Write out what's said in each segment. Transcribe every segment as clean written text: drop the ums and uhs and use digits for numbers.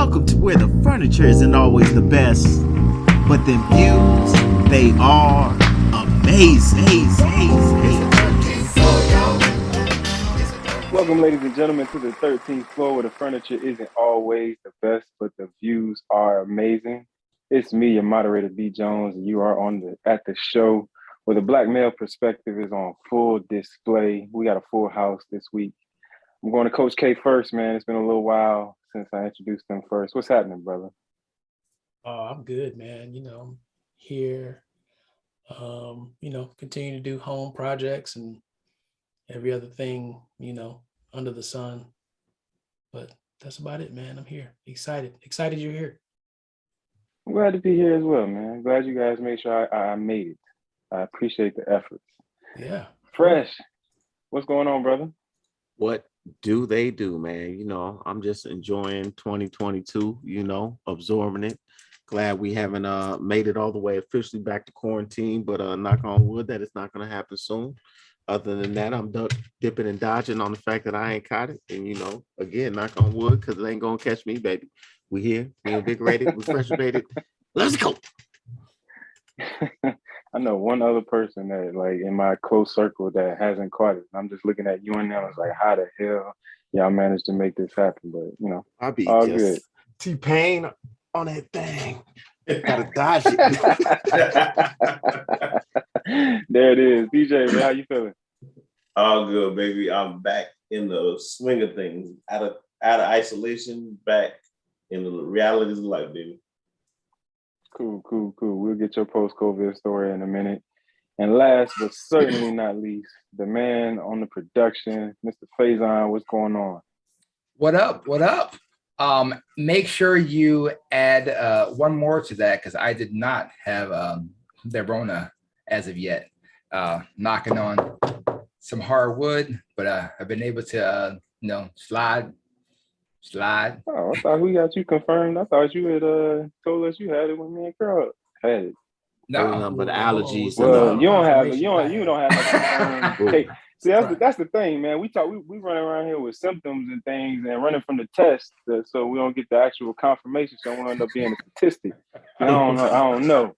welcome to where the furniture isn't always the best, but them views, they are amazing. Welcome, ladies and gentlemen, to the 13th floor where the furniture isn't always the best, but the views are amazing. It's me, your moderator, B. Jones, and you are at the show where the black male perspective is on full display. We got a full house this week. I'm going to Coach K first, man. It's been a little while since I introduced him first. What's happening, brother? Oh, I'm good, man. Here, continue to do home projects and every other thing, under the sun. But that's about it, man. I'm here. Excited you're here. I'm glad to be here as well, man. Glad you guys made sure I made it. I appreciate the efforts. Yeah. Fresh. What's going on, brother? What do they do, man? I'm just enjoying 2022, absorbing it. Glad we haven't made it all the way officially back to quarantine, but knock on wood that it's not going to happen soon. Other than that, I'm dipping and dodging on the fact that I ain't caught it. And, again, knock on wood, because it ain't going to catch me, baby. We here, we invigorated, we fresh-bated. Let's go. I know one other person that, like, in my close circle that hasn't caught it. I'm just looking at you and them. It's like, how the hell y'all managed to make this happen? But, I'll be all just good. T-Pain on that thing. Gotta dodge it. There it is. DJ, man, how you feeling? All good, baby. I'm back in the swing of things. Out of isolation, back in the realities of life, baby. Cool. We'll get your post-COVID story in a minute. And last but certainly not least, the man on the production, Mr. Faison. What's going on? What up? Make sure you add one more to that, because I did not have the Rona as of yet. Knocking on some hardwood, but I've been able to slide. Oh, I thought we got you confirmed. I thought you had told us you had it when me and Carl had it. No, But allergies. Well, you don't have confirmation. hey, see, that's the thing, man. We run around here with symptoms and things and running from the test, so we don't get the actual confirmation. So we end up being a statistic. I don't know.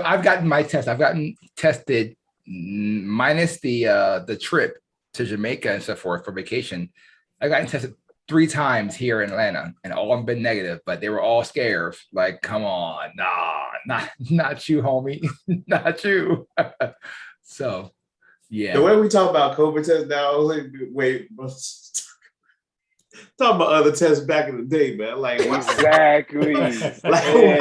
I've gotten my test. I've gotten tested minus the trip to Jamaica and so forth for vacation. I've gotten tested 3 times here in Atlanta, and all have been negative, but they were all scared. Like, come on, nah, not you, homie, not you. So, yeah. The way we talk about COVID tests now, like, wait, talk about other tests back in the day, man. Like, exactly. Exactly.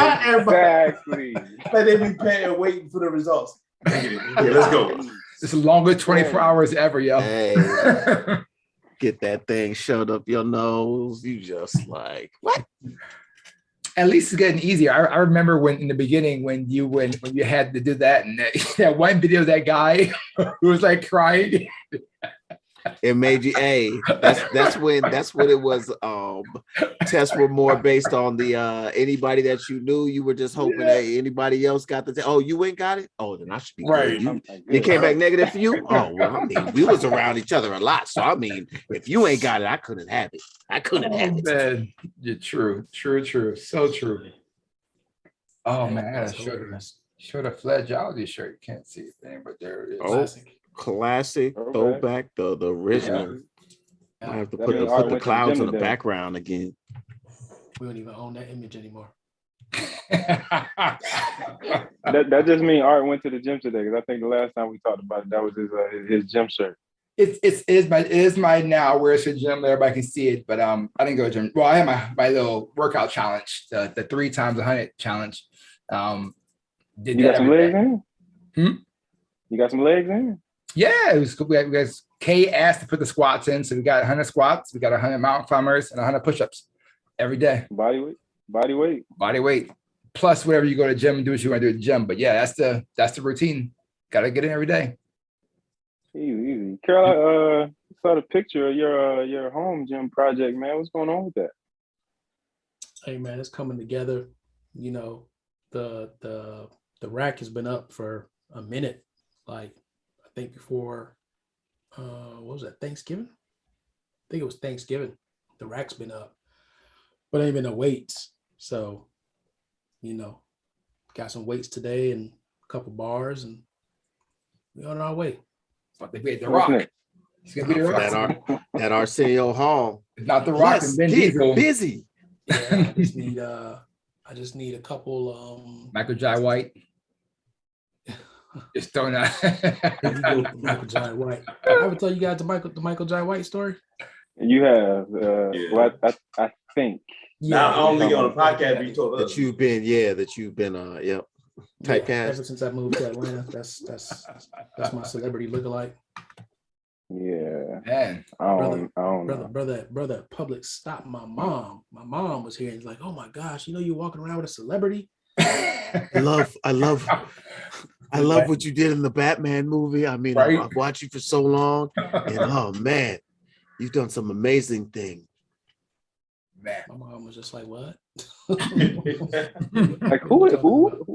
Like, they be paying, waiting for the results. Yeah, let's go. It's the longest 24 hours ever, yo. Hey. Get that thing shoved up your nose. You just like, what? At least it's getting easier. I remember when in the beginning when you had to do that, and that one video, that guy who was like crying. It made you that's what it was. Tests were more based on the anybody that you knew. You were just hoping that anybody else got the test. Oh, you ain't got it? Oh, then I should be right. Good. You came back negative for you? Oh, well, I mean, we was around each other a lot. So I mean, if you ain't got it, I couldn't have it. Man, you're true. So true. Oh man, I gotta show the Fledgeology shirt. You can't see a thing, but there it is. Classic throwback, the original. I have to put the clouds in the background again. We don't even own that image anymore. that just means Art went to the gym today, because I think the last time we talked about it, that was his gym shirt. It is my now. Where's the gym? Everybody can see it, but I didn't go to gym. Well, I had my little workout challenge, the 3 times 100 challenge. You got some legs in? You got some legs in? Yeah, it was cool. We guys, Kay asked to put the squats in, so we got 100 squats, we got 100 mountain climbers, and 100 push-ups every day. Body weight. Plus whatever you go to the gym and do what you want to do at the gym. But yeah, that's the routine. Got to get in every day. Easy. Carol, I saw the picture of your home gym project, man. What's going on with that? Hey man, it's coming together. The rack has been up for a minute. Like, I think before what was that, Thanksgiving? I think it was Thanksgiving. The rack's been up. but ain't been no weights. So, got some weights today and a couple bars, and we on our way. But they beat the What's Rock. next? It's gonna be the Rock. That Arsenio Hall. It's not the Rock Let's and Vin get Diesel. busy. Yeah, I just need a couple. Michael Jai White. Just throwing out. There you go, Michael Jai White. I ever tell you guys the Michael Jai White story? You have, Yeah. well, I think. Not only on the Yeah. podcast, but you told us. That you've been yep. Typecast. Ever since I moved to Atlanta, that's my celebrity lookalike. Yeah. Man, I don't know. Brother, Public stopped my mom. My mom was here and was like, "Oh my gosh, you're walking around with a celebrity." I love what you did in the Batman movie. I mean, Right. I've watched you for so long, and oh man, you've done some amazing things. man. My mom was just like, "What?" Like who are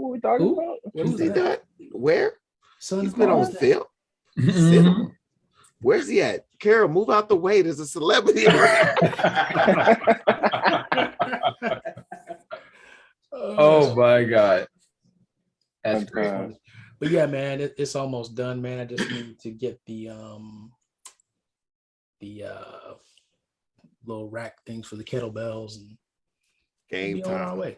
we talking Who? about? What Is was he that? done? Where? Son, He's been what on was that? film. Cinema. Where's he at? Carol, move out the way. There's a celebrity. Oh my God. That's Sometimes. great. But yeah, man, it's almost done, man. I just need to get the little rack things for the kettlebells and Game be on our time. way.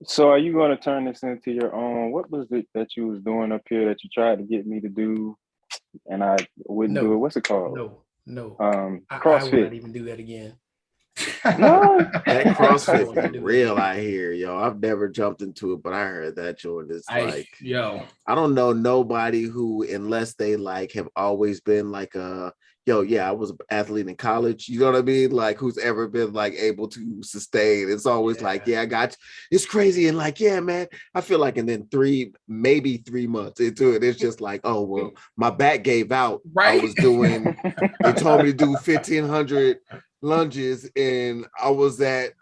So are you going to turn this into your own? What was it that you was doing up here that you tried to get me to do and I wouldn't No. do it? What's it called? No. I will not CrossFit. even do that again. No. That CrossFit I won't do thing that. real out here, yo. I've never jumped into it, but I heard that joint is like I don't know nobody who, unless they like have always been like I was an athlete in college, you know what I mean? Like who's ever been like able to sustain. It's always like, I got you. It's crazy. And like, yeah, man, I feel like, and then maybe 3 months into it, it's just like, oh, well, my back gave out. Right. I was doing, they told me to do 1,500 lunges and I was at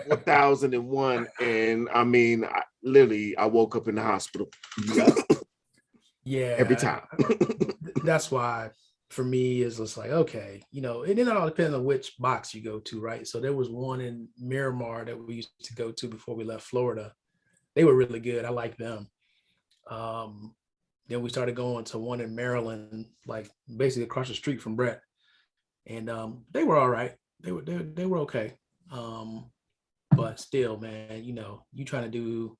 1,001. And I mean, I woke up in the hospital. Yeah. Every time. That's why for me is just like, okay, and then it all depends on which box you go to, right? So there was one in Miramar that we used to go to before we left Florida. They were really good. I like them. Then we started going to one in Maryland, like basically across the street from Brett. And they were all right. They were okay. But still, man, you trying to do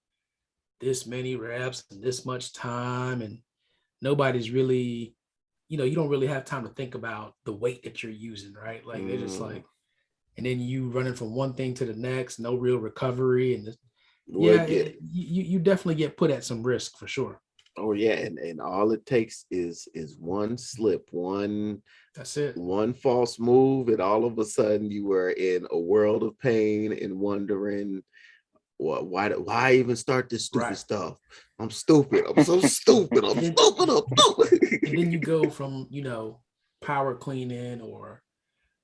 this many reps and this much time, and nobody's really, you don't really have time to think about the weight that you're using, right? Like they're just like, and then you running from one thing to the next, no real recovery, and you definitely get put at some risk for sure. Oh yeah, and all it takes is one slip, that's it, one false move, and all of a sudden you were in a world of pain and wondering, why even start this stupid stuff? I'm stupid. I'm so stupid. I'm stupid. And then you go from power cleaning or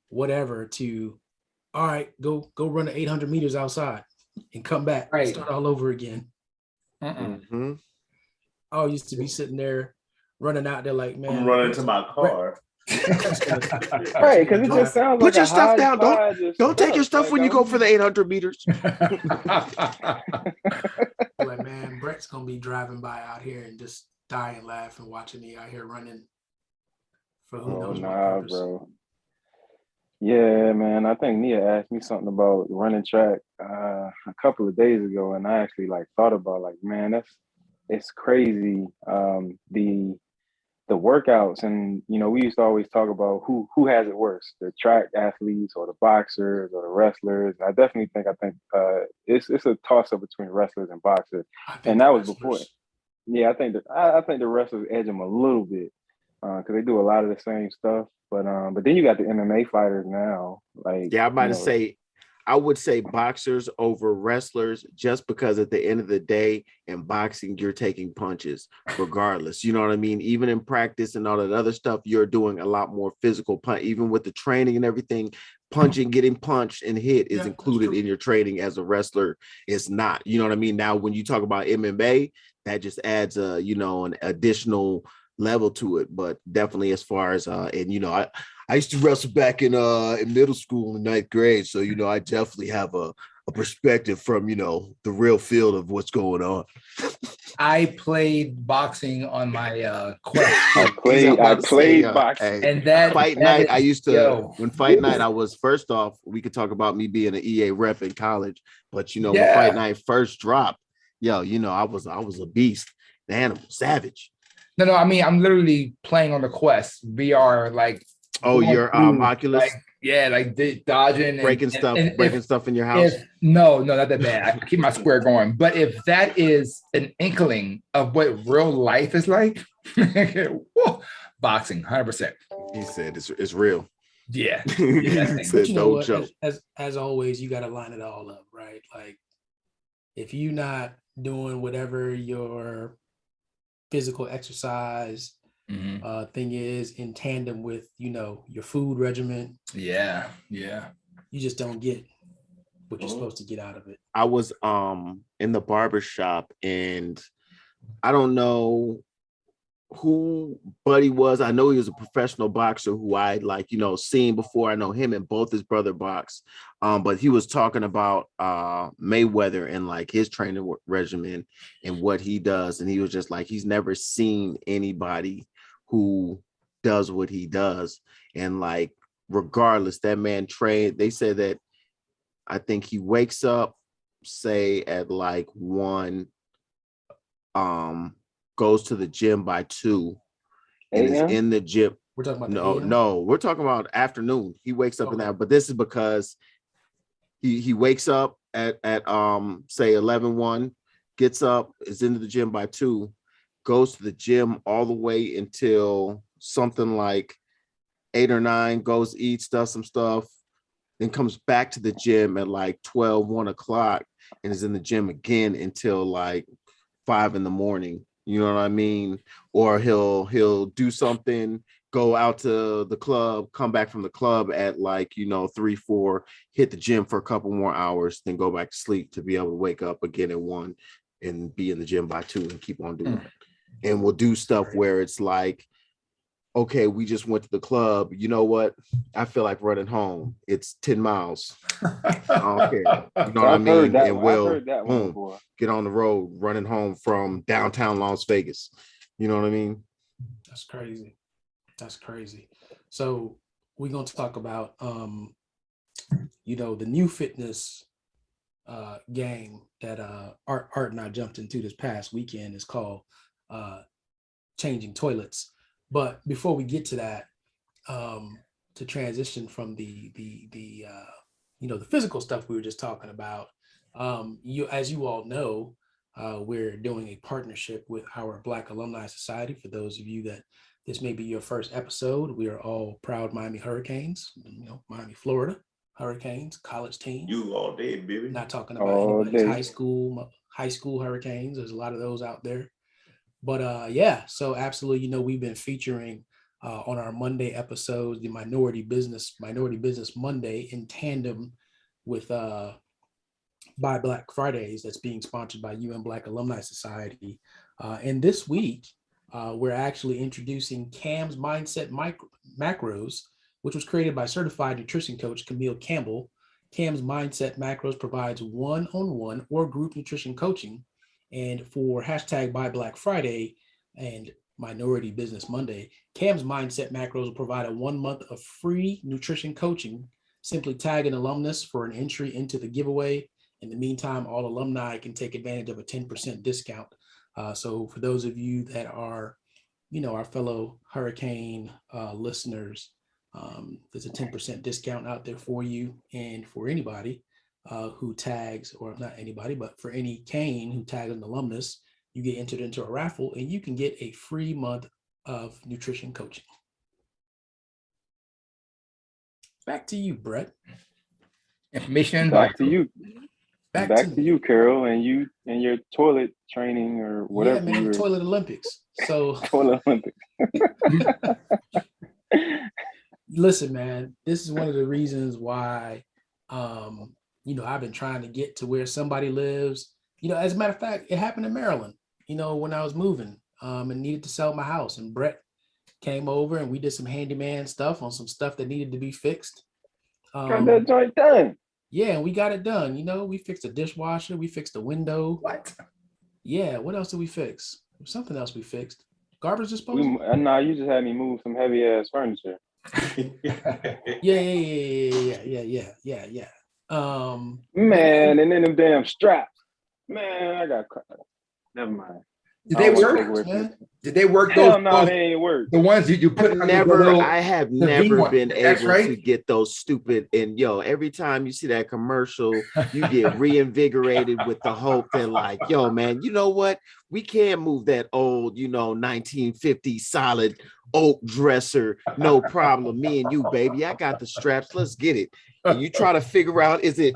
whatever to, all right, go run the 800 meters outside and come back, right, start all over again. Mm-hmm. I used to be sitting there running out there like, man, I'm running to my car. Right, because it just sounds Put like your stuff down. Don't take your stuff like, when you go for the 800 meters. Like, man, Brett's gonna be driving by out here and just dying laughing, watching me out here running for who knows what purpose. Bro. Yeah, man. I think Nia asked me something about running track a couple of days ago, and I actually thought about man, it's crazy. The workouts, and we used to always talk about who has it worse, the track athletes or the boxers or the wrestlers. I definitely think it's a toss up between wrestlers and boxers, and that was before. Yeah, I think the wrestlers edge them a little bit because they do a lot of the same stuff. But then you got the MMA fighters now. I'm about to say, I would say boxers over wrestlers, just because at the end of the day, in boxing, you're taking punches regardless. You know what I mean? Even in practice and all that other stuff, you're doing a lot more physical punch. Even with the training and everything, punching, getting punched and hit is included in your training. As a wrestler, it's not. You know what I mean? Now, when you talk about MMA, that just adds an additional level to it. But definitely, as far as I used to wrestle back in middle school in ninth grade. So, I definitely have a perspective from, the real field of what's going on. I played boxing on my quest. I played boxing. Hey, And that fight that night, I is- used to, yo. when fight night, I was, first off, we could talk about me being an EA rep in college, but when Yeah. fight night first dropped, I was a beast, the animal, savage. No, I mean, I'm literally playing on the quest VR, like. Oh, going your through, Oculus, dodging breaking stuff in your house. No, not that bad. I keep my square going. But if that is an inkling of what real life is like, whoa, boxing, 100%. He said it's real. Yeah. He But said, you know "Don't what? joke." As always, you got to line it all up, right? Like, if you're not doing whatever your physical exercise thing is in tandem with, your food regimen, Yeah. you just don't get what you're supposed to get out of it. I was in the barber shop, and I don't know who Buddy was. I know he was a professional boxer who I seen before. I know him and both his brother box. But he was talking about Mayweather and like his training regimen and what he does. And he was just like, he's never seen anybody who does what he does. And like, regardless, that man trained. They said that I think he wakes up, say at like 1, goes to the gym by 2, and is in the gym. We're talking about No, we're talking about afternoon. He wakes up in that, but this is because he wakes up at say 11:01, gets up, is into the gym by 2, goes to the gym all the way until something like 8 or 9, goes, eats, does some stuff, then comes back to the gym at like 12, 1 o'clock, and is in the gym again until like 5 in the morning. You know what I mean? Or he'll do something, go out to the club, come back from the club at like, 3, 4, hit the gym for a couple more hours, then go back to sleep to be able to wake up again at 1 and be in the gym by 2 and keep on doing it. And we'll do stuff where it's like, okay, we just went to the club. You know what? I feel like running home. It's 10 miles. I don't care. You know what I mean? And we'll boom, get on the road running home from downtown Las Vegas. You know what I mean? That's crazy. So we're going to talk about, the new fitness game that Art and I jumped into this past weekend is called Changing Toilets. But before we get to that, to transition from the physical stuff we were just talking about, as you all know, we're doing a partnership with our Black Alumni Society. For those of you that this may be your first episode, we are all proud Miami Hurricanes, Miami, Florida Hurricanes, college team. You all day, baby. Not talking about anybody's high school Hurricanes. There's a lot of those out there. But so absolutely, we've been featuring on our Monday episodes the Minority Business Monday in tandem with Buy Black Fridays that's being sponsored by UN Black Alumni Society. And this week, we're actually introducing Cam's Mindset Macros, which was created by certified nutrition coach Camille Campbell. Cam's Mindset Macros provides one-on-one or group nutrition coaching. And for hashtag Buy Black Friday and Minority Business Monday, Cam's Mindset Macros will provide a 1 month of free nutrition coaching. Simply tag an alumnus for an entry into the giveaway. In the meantime, all alumni can take advantage of a 10% discount. So for those of you that are, our fellow Hurricane listeners, there's a 10% discount out there for you. And for anybody who tags, or not anybody, but for any Cane who tags an alumnus, you get entered into a raffle and you can get a free month of nutrition coaching. Back to you, Brett. Information. Back to you. Back to you, Carol, and you and your toilet training or whatever. Yeah, man, Toilet Olympics. So Toilet Olympics. Listen, man, this is one of the reasons why I've been trying to get to where somebody lives. As a matter of fact, it happened in Maryland, when I was moving and needed to sell my house. And Brett came over and we did some handyman stuff on some stuff that needed to be fixed. Got that joint done. Yeah, and we got it done. You know, we fixed a dishwasher, we fixed a window. What? Yeah, what else did we fix? Something else we fixed. Garbage disposal. Nah, you just had me move some heavy ass furniture. Yeah. Man, and then them damn straps. Man, I got never mind. Did they Straps, work? man. Did they work Hell those? no, they ain't work. The ones you put on I have the never V1. been That's able right. to get those stupid. And yo, every time you see that commercial, you get reinvigorated with the hope that, like, yo, man, you know what? We can't move that old, 1950 solid oak dresser. No problem. Me and you, baby. I got the straps. Let's get it. And you try to figure out, is it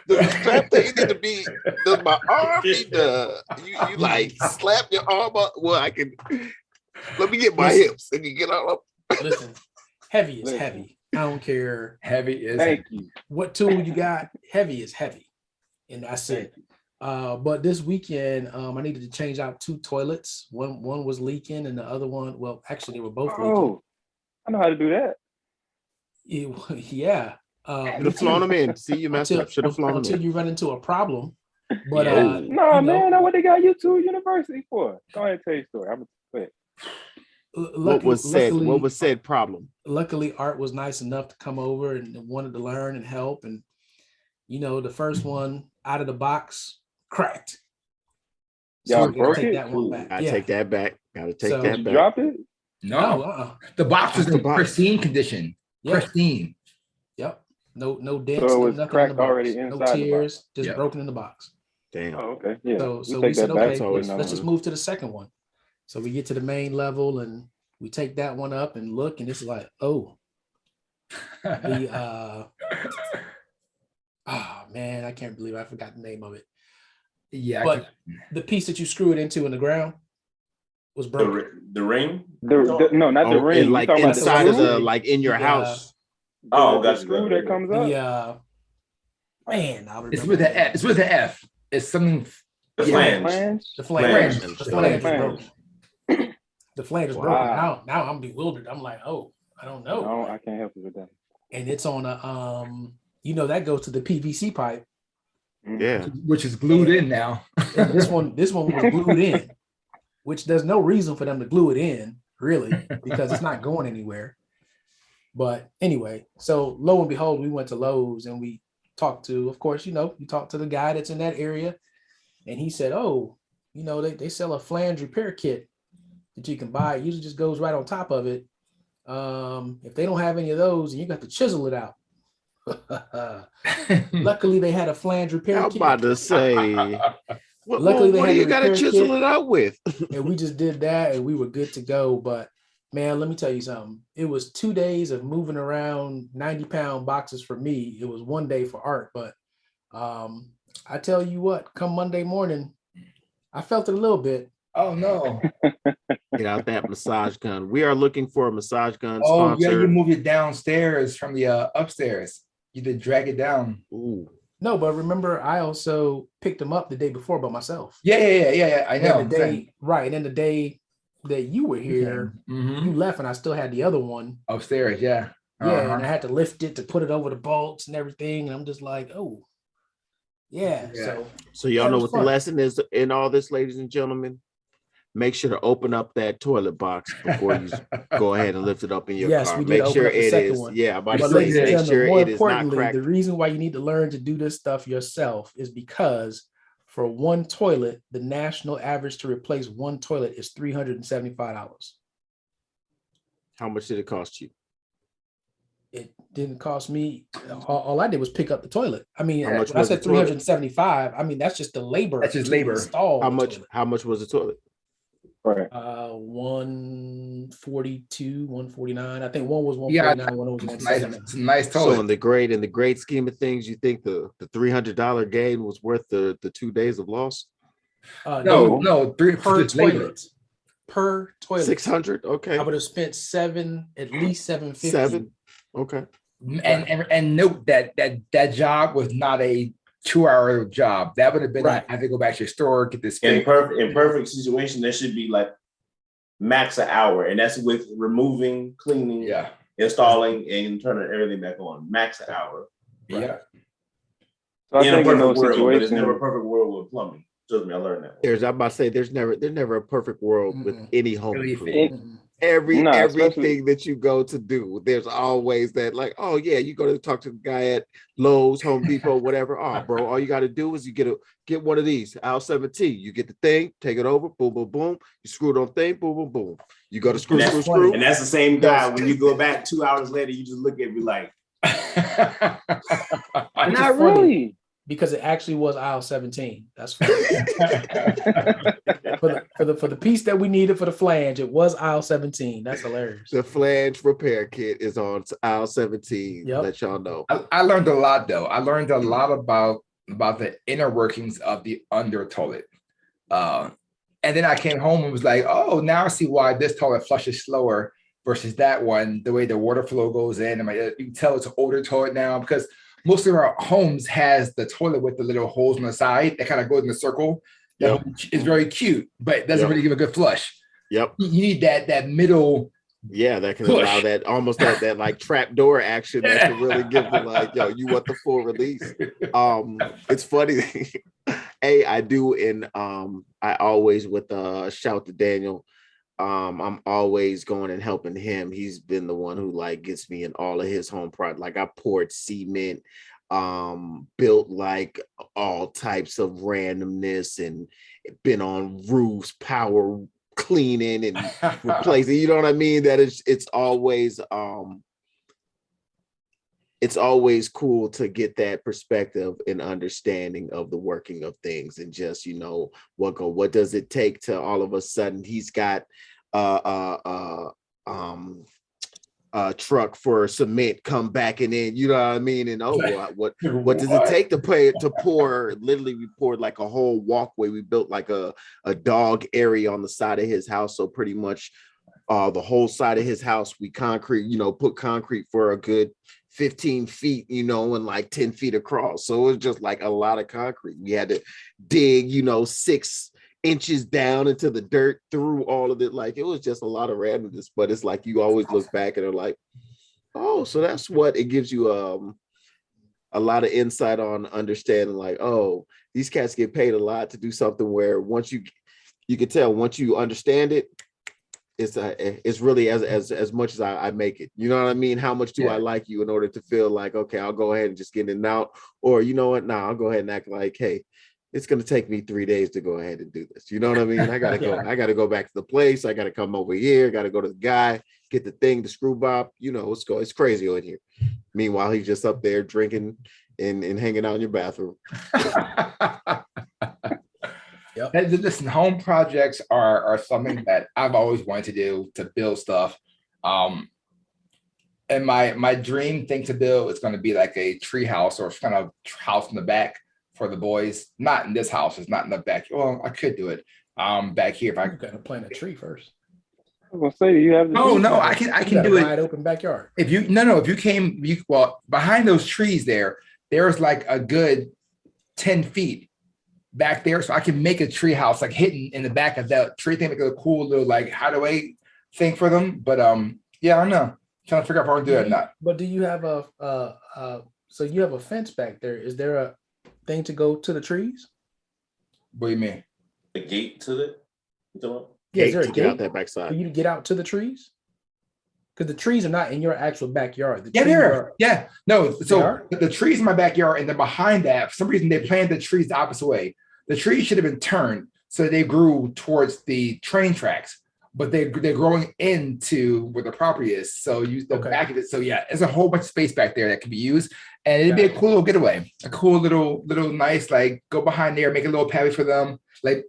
the strap that you need to be, does my arm need to, you like slap your arm up? Well, I can, let me get my hips and you get all up. Listen, heavy is Listen. heavy. I don't care Heavy is. Thank you. what tool you got. Heavy is heavy, and that's it. But this weekend, I needed to change out 2 toilets. One was leaking, and the other one, well, actually, they were both leaking. Oh, I know how to do that. Yeah. Should have flown them in. See, you messed up. Should have flown them until in. you run into a problem. But Yeah. No, man, that's what they got YouTube University for. Go ahead and tell your story. I'm quick. What was said problem? Luckily, Art was nice enough to come over and wanted to learn and help. And the first one out of the box cracked. Y'all I gotta broke take it? that one back. I Yeah. take that back. Gotta take So- that Did you back. drop it? No, the box was That's the in box. pristine condition. Yeah. Pristine. Yep. No dents. So it no was nothing in cracked the box. already No inside the box. tears. Just Yeah. broken in the box. Damn. Oh, okay. Yeah. So we said, back. okay, always let's just fun. move to the second one. So we get to the main level and we take that one up and look, and it's like, oh, the man, I can't believe I forgot the name of it. Yeah. But the piece that you screw it into in the ground was broken. The ring? No, not the ring. And You like talking about the inside of screw? the, like in your The, house. Oh, The gotcha. screw that comes up. Man, I It's remember with the the F. It's with the F. It's something. The Yeah. flange. The flange. Flange. The flange was Flange. broken. The flange was broken. Wow. Now I'm bewildered. I'm like, oh, I don't know. No, I can't help you with that. And it's on a that goes to the PVC pipe. Yeah. Which is glued in now. And this one was glued in, which there's no reason for them to glue it in, really, because it's not going anywhere. But anyway, so lo and behold, we went to Lowe's and we talked to, of course, you talk to the guy that's in that area, and he said, oh, they sell a flange repair kit that you can buy. It usually just goes right on top of it. If they don't have any of those, and you got to chisel it out. Luckily, they had a flange repair I'm kit. about to say, Luckily, they what had do you the got to repair chisel kit. it out with? And we just did that and we were good to go. But man, let me tell you something. It was 2 days of moving around 90-pound boxes for me. It was 1 day for Art. But I tell you what, come Monday morning, I felt it a little bit. Oh no. Get out that massage gun. We are looking for a massage gun Oh yeah, sponsor. you moved it downstairs from the upstairs. You did drag it down. Ooh. No, but remember, I also picked them up the day before by myself. Yeah. I know. And the day, right. And then the day that you were here, Mhm. you left and I still had the other one. Upstairs, yeah. Yeah, Uh-huh. and I had to lift it to put it over the bolts and everything. And I'm just like, oh, yeah. Yeah. So y'all That know was what fun. the lesson is in all this, ladies and gentlemen. Make sure to open up that toilet box before you go ahead and lift it up in your Yes, car. we did Make open sure up the it second is. one. Yeah, I'm about to But say, ladies and make gentlemen, sure more it is not importantly, cracked. the reason why you need to learn to do this stuff yourself is because for one toilet, the national average to replace one toilet is $375. How much did it cost you? It didn't cost me. All I did was pick up the toilet. I mean, How much when I was said the toilet? 375, I mean that's just the labor. That's just to labor. Install How the much? toilet. How much was the toilet? Right. 142, 149. I think one was Yeah, 149, one was It's 179. it's a nice So toilet. in the great scheme of things, you think the $300 gain was worth the 2 days of loss? No, three per just labor. toilet. Per toilet. 600. Okay. I would have spent at least 750. 7. Okay. And note that job was not a 2-hour job. That would have been Right. I have to go back to your store, get this In fixed. perfect situation, there should be like max an hour, and that's with removing, cleaning, Yeah. installing, and turning everything back on. Max an hour. Yeah. So I In a think in perfect those world, but it's situations, never a perfect world with plumbing. Trust me, I learned that. I'm about to say there's never a perfect world with any home Really improvement. Nah, Everything that you go to do, there's always that, like, oh yeah, you go to talk to the guy at Lowe's, Home Depot, whatever. Oh, bro, all you got to do is you get one of these Al 17. You get the thing, take it over, boom, boom, boom. You screw it on thing, boom, boom, boom. You go to screw. And that's the same guy. When you go back 2 hours later, you just look at me like, not really. Because it actually was aisle 17. That's funny. for the piece that we needed for the flange, it was aisle 17. That's hilarious. The flange repair kit is on aisle 17. Yep. Let y'all know. I learned a lot though. I learned a lot about the inner workings of the under toilet. And then I came home and was like, oh, now I see why this toilet flushes slower versus that one, the way the water flow goes in. And you can tell it's an older toilet now, because most of our homes has the toilet with the little holes on the side that kind of goes in a circle. That is very cute, but it doesn't really give a good flush. Yep. You need that middle. Yeah, that can push. allow that almost that like trap door action that can really give the, like, yo, you want the full release. It's funny. I do, and I always, with shout to Daniel. I'm always going and helping him. He's been the one who like gets me in all of his home projects. Like I poured cement, built like all types of randomness, and been on roofs, power cleaning and replacing. You know what I mean? That it's always cool to get that perspective and understanding of the working of things, and just, you know, what does it take to all of a sudden he's got a truck for cement come backing in, you know what I mean? And what does it take to pour? Literally, we poured like a whole walkway. We built like a dog area on the side of his house. So pretty much the whole side of his house, we put concrete for a good 15 feet, you know, and like 10 feet across. So it was just like a lot of concrete. We had to dig, 6 inches down into the dirt through all of it. Like, it was just a lot of randomness, but it's like you always look back and are like, oh, so that's what it gives you a lot of insight on understanding, like, oh, these cats get paid a lot to do something where once you can tell, once you understand it, it's really as much as I make it. You know what I mean? How much do I like you in order to feel like, okay, I'll go ahead and just get in and out, or you know what? Nah, I'll go ahead and act like, hey, it's going to take me 3 days to go ahead and do this. You know what I mean? I got to go. I got to go back to the place. I got to come over here. Got to go to the guy, get the thing, the screw bob. You know, it's crazy on here. Meanwhile, he's just up there drinking and hanging out in your bathroom. Yep. Listen, home projects are something that I've always wanted to do, to build stuff. And my dream thing to build is going to be like a tree house, or kind of house in the back for the boys. Not in this house. It's not in the back. Well, I could do it back here if I got to plant a tree first. I was gonna say, you have no, I can do it. Wide open backyard. If you came behind those trees there's like a good 10 feet back there, so I can make a tree house like hidden in the back of that tree thing, like a cool little like hideaway thing for them. But yeah, I don't know. I'm trying to figure out if I want to do that or not. But do you have so you have a fence back there? Is there a thing to go to the trees? What do you mean? The gate to the Yeah, is there a to get out gate that backside for you to get out to the trees? Because the trees are not in your actual backyard. Yeah, they're no. So the trees in my backyard, and then behind that, for some reason, they planted the trees the opposite way. The trees should have been turned so they grew towards the train tracks, but they're growing into where the property is. So use the back of it. So yeah, there's a whole bunch of space back there that can be used, and it'd be a cool little getaway, a cool little nice, like, go behind there, make a little patio for them. Like,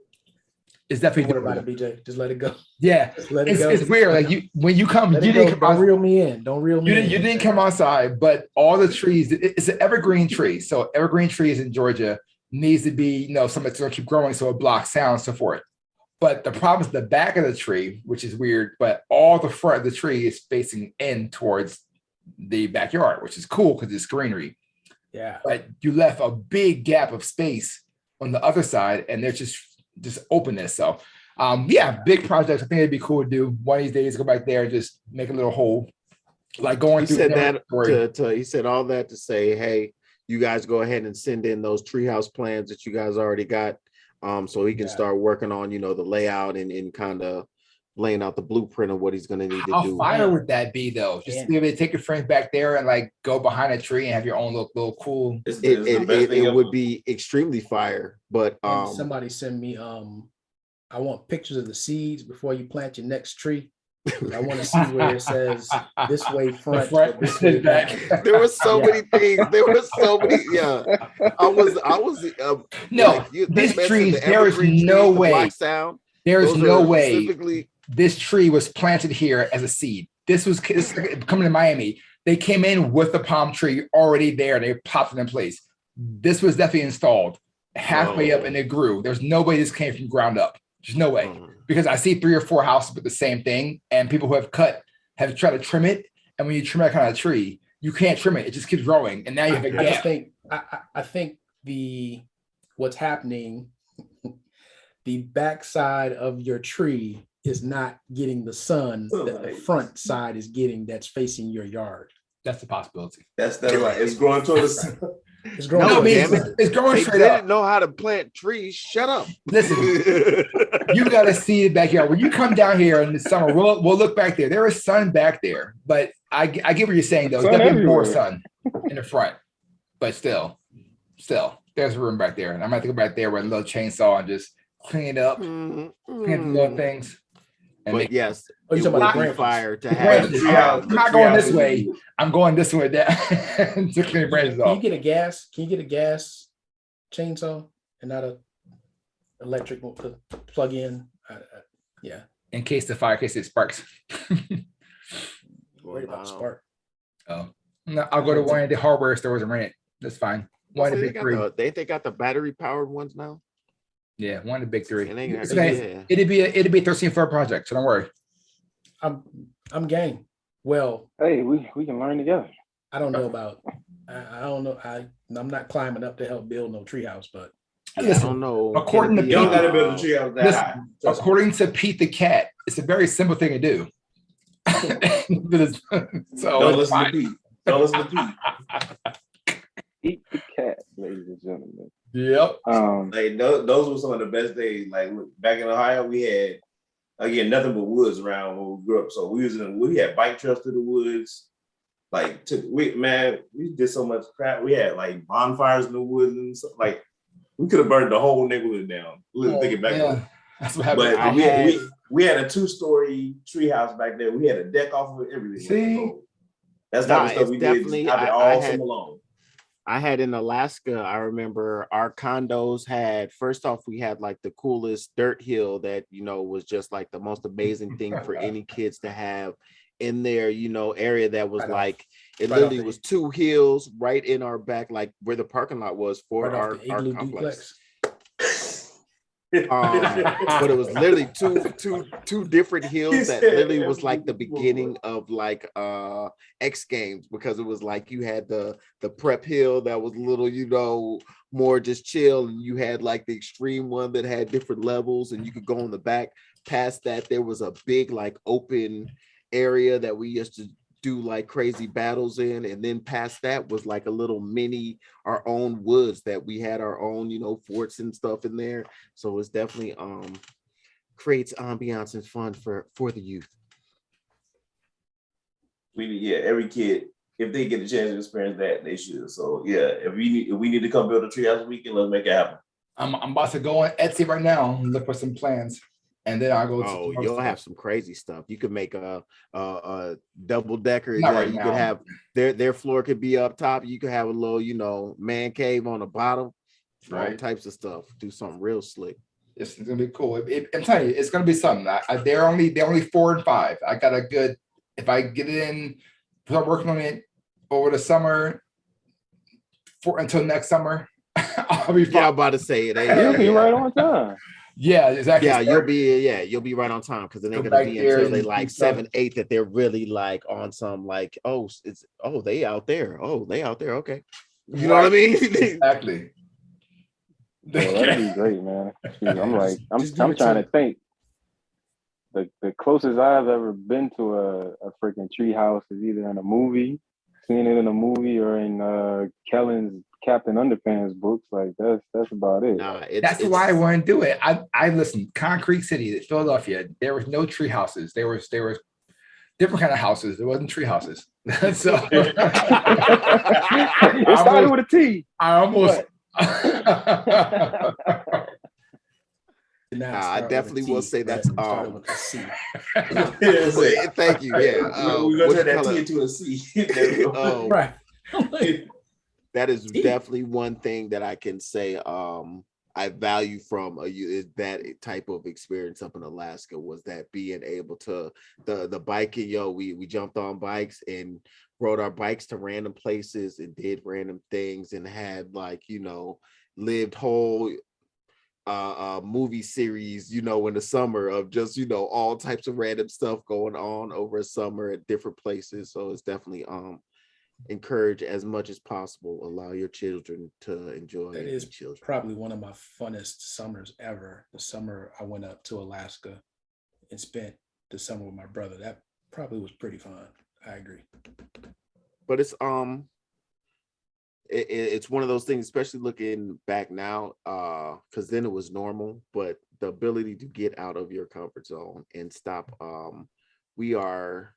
it's definitely Don't worry about it, BJ. Just let it go. Yeah, just let it go. It's weird. Like, when you come, you didn't come. Don't reel me in. Don't reel me in. You didn't come outside, but all the trees. It's an evergreen tree. So evergreen trees in Georgia needs to be, something that's going to keep growing, so it blocks sound, so forth. But the problem is the back of the tree, which is weird. But all the front of the tree is facing in towards the backyard, which is cool because it's greenery. Yeah. But you left a big gap of space on the other side, and there's just openness. So Yeah, big projects. I think it'd be cool to do one of these days. Go back there and just make a little hole, like going He through said that inventory. he said all that to say, hey, you guys go ahead and send in those treehouse plans that you guys already got. So he can Yeah. start working on, you know, the layout and kind of laying out the blueprint of what he's gonna need to How do. fire would that be though? Just And- be able to take your friends back there and like go behind a tree and have your own little cool. It's the best thing It ever. would be extremely fire, but And somebody send me I want pictures of the seeds before you plant your next tree. I want to see where it says this way front, front, this way back. there were so Yeah. many things. There were so many. Yeah, I was. No, like, they these mentioned trees, the there is evergreen no trees, the way. Black Sound. There is Those no are way specifically. this tree was planted here as a seed. This is coming to Miami. They came in with the palm tree already there. They popped it in place. This was definitely installed halfway up and it grew. There's no way this came from ground up. There's no way. Because I see 3 or 4 houses with the same thing, and people who have tried to trim it. And when you trim that kind of tree, you can't trim it; it just keeps growing, and now you have a I just gap. think I think what's happening, the backside of your tree is not getting the sun that the front side is getting that's facing your yard. That's a possibility. That's right. It's growing towards the sun. It's growing. No, I No, mean, damn it. it's growing They straight didn't up. know how to plant trees. Shut up. Listen, you got to see it back here. When you come down here in the summer, we'll look back there. There is sun back there, but I get what you're saying though. There's Sun definitely more everywhere. sun in the front, but still, there's room back there. And I'm gonna have to go back there with a little chainsaw and just clean it up, clean up the little things. And But make yes, Oh, you it talking would about be branches? fire to the have. branches. treehouse- I'm the not going treehouse this is way. good. I'm going this way down to clean branches Can you off. get a gas? Can you get a gas chainsaw and not a electric one to plug in? Yeah, In case it sparks. worried about the spark. Oh, no, I'll go to one of the hardware stores and rent it. That's fine. One of the big 3. They got the battery powered ones now. Yeah, one of the big 3. It ain't It's gonna- nice. yeah. It'd be a 13 floor project, so don't worry. I'm game. Well, Hey, we can learn together. I don't know about. I don't know. I'm not climbing up to help build no treehouse, but I Listen, don't know. according to Can it You don't be, gotta build a treehouse that listen, high. according to Pete the cat, it's a very simple thing to do. So Don't it's listen to fine. Pete. Don't listen to Pete. Eat the cat, ladies and gentlemen. Yep. Like those were some of the best days. Like back in Ohio, we had again nothing but woods around when we grew up. So we had bike trails through the woods. Like we did so much crap. We had like bonfires in the woods and stuff. Like we could have burned the whole neighborhood down. Thinking back, Yeah, that's what happened. but we had a 2-story treehouse back there. We had a deck off of everything. See? That's not the Nah, stuff it's we definitely- did out there I all had- summer long. I had in Alaska, I remember our condos had, first off, we had like the coolest dirt hill that, you know, was just like the most amazing thing for any kids to have in their, you know, area that was Right off- like, it right literally off the- was 2 hills right in our back, like where the parking lot was for right our off the igloo complex. duplex. But it was literally two different hills He that said literally was like the every beginning of like X Games, because it was like you had the prep hill that was a little, you know, more just chill, and you had like the extreme one that had different levels, and you could go in the back. Past that, there was a big like open area that we used to do like crazy battles in, and then past that was like a little mini our own woods that we had our own, you know, forts and stuff in there. So it's definitely creates ambiance and fun for the youth. Every kid, if they get a chance to experience that, they should. So yeah, if we need to come build a treehouse weekend, let's make it happen. I'm about to go on Etsy right now and look for some plans, and then I'll go. Oh, to you'll have some crazy stuff. You could make a double decker. Not That right you now. could have their floor could be up top. You could have a little, you know, man cave on the bottom. All Right. types of stuff. Do something real slick. It's gonna be cool. I'm telling you, it's gonna be something. They're only 4 and 5. I got a good. If I get it in, start working on it over the summer, until next summer, I'll be Yeah, I'm fine. about to say it. You'll be right on time. Yeah, exactly. Yeah, you'll be right on time, because it ain't Go gonna back be there until they and like keep going. 7, 8 that they're really like on some like, they out there. Oh, they out there. Okay. You know what I mean? Exactly. Well, that'd be great, man. Shoot, I'm Just give trying it to to- think. the closest I've ever been to a freaking treehouse is either in a movie, seen it in a movie, or in Kellen's Captain Underpants books. Like that's about it. Nah, That's why I want to do it. I listened. Concrete City, Philadelphia. There was no tree houses. There was different kind of houses. There wasn't tree houses. So It started with a T. I almost. I definitely will say that's started with a C. Thank you. Yeah, we go which to that color? T into a C. There we go. Right. That is definitely one thing that I can say I value from is that type of experience up in Alaska, was that being able to the biking. We jumped on bikes and rode our bikes to random places and did random things and had lived whole movie series in the summer of just all types of random stuff going on over a summer at different places. So it's definitely encourage as much as possible, allow your children to enjoy. It is probably one of my funnest summers ever. The summer I went up to Alaska and spent the summer with my brother. That probably was pretty fun. I agree. But it's it's one of those things, especially looking back now, because then it was normal, but the ability to get out of your comfort zone and stop. We are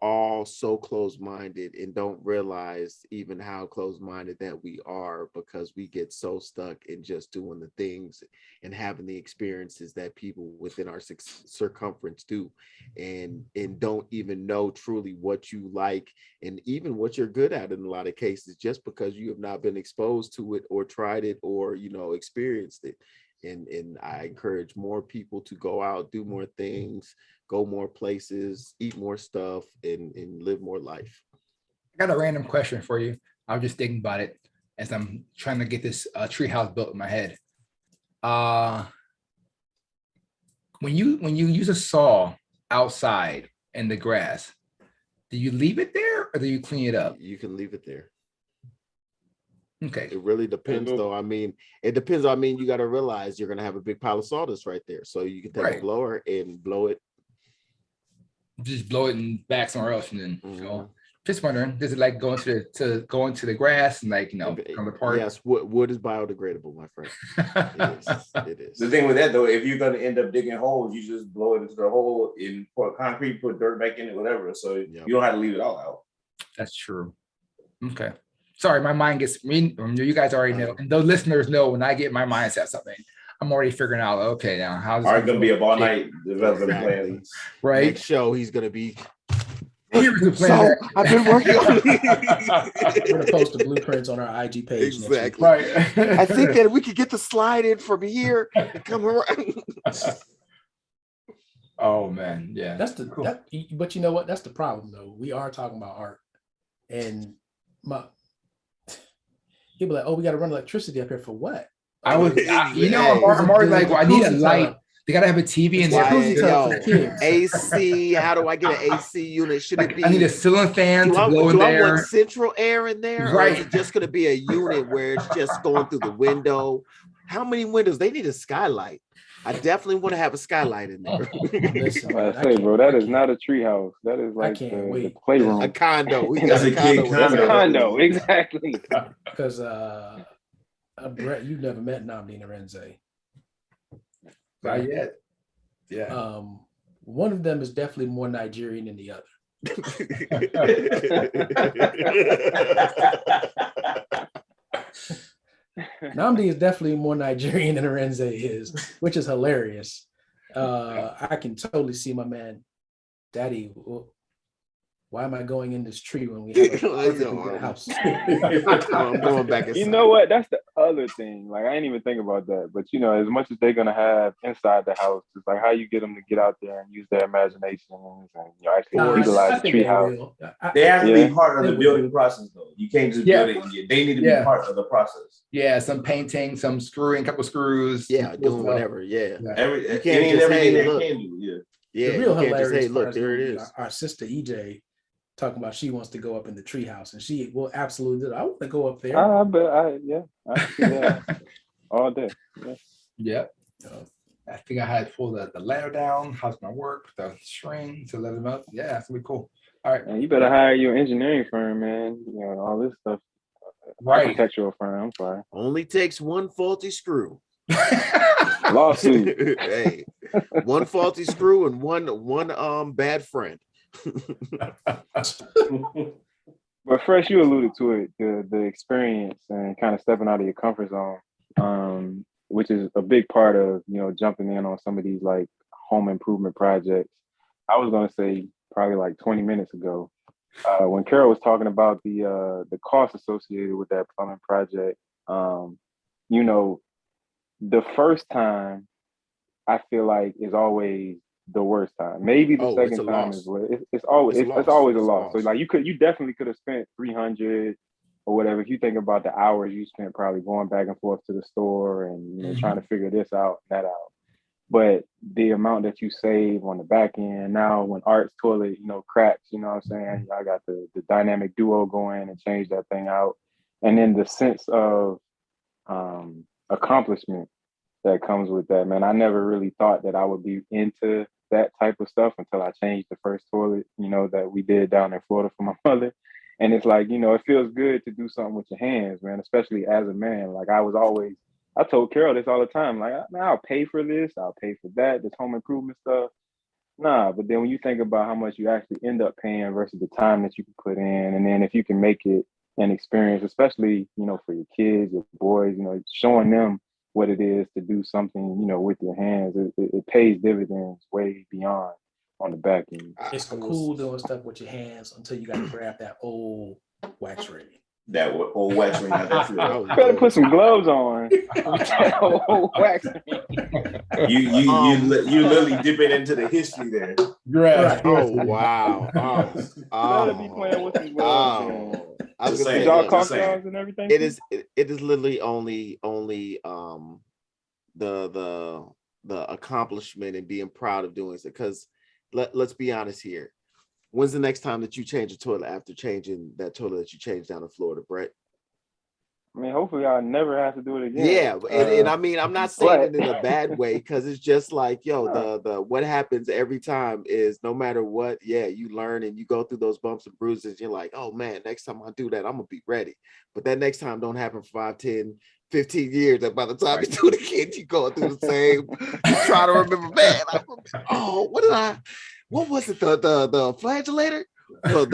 all so close-minded and don't realize even how close-minded that we are, because we get so stuck in just doing the things and having the experiences that people within our circumference do, and don't even know truly what you like and even what you're good at in a lot of cases, just because you have not been exposed to it or tried it or experienced it. And I encourage more people to go out, do more things, go more places, eat more stuff, and live more life. I got a random question for you. I was just thinking about it as I'm trying to get this treehouse built in my head. When you use a saw outside in the grass, do you leave it there or do you clean it up? You can leave it there. Okay. It really depends, though. I mean, it depends. I mean, you got to realize you're going to have a big pile of sawdust right there. So you can take a blower and blow it. Just blow it and back somewhere else, and then go. Just wondering, does it like go into the grass and come apart? Yes, wood is biodegradable, my friend. It is. The thing with that though, if you're gonna end up digging holes, you just blow it into the hole and pour concrete, put dirt back in it, whatever. So you don't have to leave it all out. That's true. Okay. Sorry, my mind gets me. You guys already know, and those listeners know when I get my mindset something, I'm already figuring out. Okay, now how's it gonna be up all night developing plans? Right. Next show, he's gonna be. Here's the plan. So I've been working on it. We're gonna post the blueprints on our IG page. Exactly. Right. I think that we could get the slide in from here and come around. Oh man, yeah. That's the cool. But you know what? That's the problem though. We are talking about art, and he'll be like, "Oh, we got to run electricity up here for what?" I'm already like, well, I need a light. They gotta have a TV in there. AC. How do I get an AC unit? Should it be? I need a ceiling fan to blow in there. I want central air in there? Right. Or is it just gonna be a unit where it's just going through the window? How many windows? They need a skylight. I definitely want to have a skylight in there. Listen, I say, bro, that is not a treehouse. That is like the playroom. A condo. That's a condo, exactly. Because Brett, you've never met Nnamdi Nrenze. Not yet. Yeah. One of them is definitely more Nigerian than the other. Nnamdi is definitely more Nigerian than Nrenze is, which is hilarious. I can totally see my man, Daddy. Why am I going in this tree when we have a house? I'm going back inside. You know what? That's the other thing. Like, I didn't even think about that. But, as much as they're going to have inside the house, it's like how you get them to get out there and use their imaginations and actually utilize the tree house. They have to be part of the building process, though. You can't just build it. They need to be part of the process. Yeah, some painting, some screwing, couple screws. Yeah, doing whatever. Yeah. You can't just, everything they can do. Yeah. The real hilarious just, look, there it is. Our sister EJ talking about she wants to go up in the treehouse, and she will absolutely do it. I want to go up there. I see that all day. Yeah. figure out how to pull the ladder down, how's it gonna work, the string to let them up. Yeah, it's gonna be cool. All right. And you better hire your engineering firm, man. You know, all this stuff. Right. Architectural firm, I'm sorry. Only takes one faulty screw. Lawsuit. Hey, one faulty screw and one bad friend. But Fresh, you alluded to it, the experience and kind of stepping out of your comfort zone, which is a big part of, you know, jumping in on some of these like home improvement projects. I was gonna say probably like 20 minutes ago, when Carol was talking about the cost associated with that plumbing project. You know, the first time I feel like is always the worst time. Maybe the second time is what it's always a loss. So like you definitely could have spent 300 or whatever. If you think about the hours you spent probably going back and forth to the store and, you know, trying to figure this out, that out. But the amount that you save on the back end now, when Art's toilet, you know, cracks, you know what I'm saying? I got the dynamic duo going and change that thing out. And then the sense of accomplishment that comes with that, man. I never really thought that I would be into that type of stuff until I changed the first toilet, you know, that we did down in Florida for my mother. And it's like, you know, it feels good to do something with your hands, man, especially as a man. Like I told Carol this all the time, like, man, I'll pay for this, I'll pay for that, this home improvement stuff. Nah, but then when you think about how much you actually end up paying versus the time that you can put in, and then if you can make it an experience, especially, you know, for your kids, your boys, you know, showing them what it is to do something, you know, with your hands, it pays dividends way beyond on the back end. It's cool doing stuff with your hands until you got to grab that old wax ring. That old wax ring. You better put some gloves on. Old wax ring. You literally dipping into the history there. Right. Oh wow! You better be playing with some gloves. Man. I was Just gonna saying, say, Dog just cock saying. dogs and everything. it is literally only the accomplishment and being proud of doing it. Because let's be honest here. When's the next time that you change a toilet after changing that toilet that you changed down in Florida, Brett? I mean, hopefully I never have to do it again. Yeah, and I mean, I'm not saying it but- in a bad way, because it's just like, yo, the what happens every time is no matter what, yeah, you learn and you go through those bumps and bruises. You're like, oh man, next time I do that, I'm gonna be ready. But that next time don't happen for 5, 10, 15 years. And by the time you do it again, you go through the same. You try to remember, man. What was it? The flagellator? The